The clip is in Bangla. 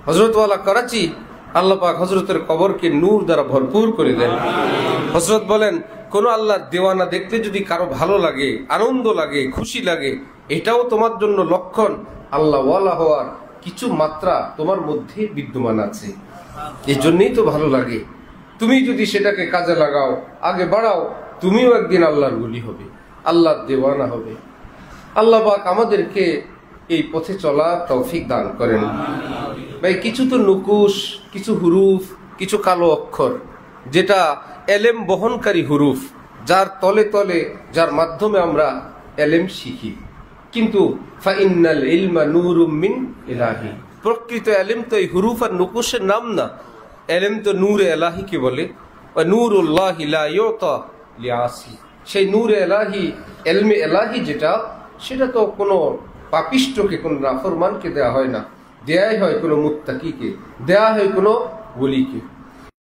হযরতওয়ালা করাচি আল্লাহ পাক হযরতের কবরকে নূর দ্বারা ভরপুর করে দেন। হযরত বলেন, কোন আল্লাহর দেওয়ানা দেখতে যদি কারো ভালো লাগে, আনন্দ লাগে, খুশি লাগে, এটাও তোমার জন্য লক্ষণ আল্লাহ ওয়ালা হওয়ার কিছু মাত্রা তোমার মধ্যে বিদ্যমান আছে। এই জন্যই তো ভালো লাগে। তুমি যদি সেটাকে কাজে লাগাও, আগে বাড়াও, তুমিও একদিন আল্লাহর ওলি হবে, আল্লাহর দেওয়ানা হবে। আল্লাহ পাক আমাদেরকে এই পথে চলা তৌফিক দান করেন। ভাই, কিছু তো নুকুশ, কিছু হুরুফ, কিছু কালো অক্ষর, যেটা এলেম বহনকারী হুরুফ, যার তলে তলে, যার মাধ্যমে আমরা এলেম শিখি। কিন্তু ফাইন্নাল ইলমা নূরুম মিন ইলাহি, প্রকৃত এলেম তো এই হুরুফ আর নুকুশের নাম না। এলেম তো নূরে এলাহিকে বলে। নূরুল্লাহি লা ইউতা লিআসি, সেই নূরে এলাহি, এলমে এলাহি যেটা, সেটা তো কোনো পাপিষ্টকে, কোনো নাফরমানকে দেয়া হয় না, দেয়াই হয় কোনো মুত্তাকিকে, দেয়া হয় কোনো ওলিকে।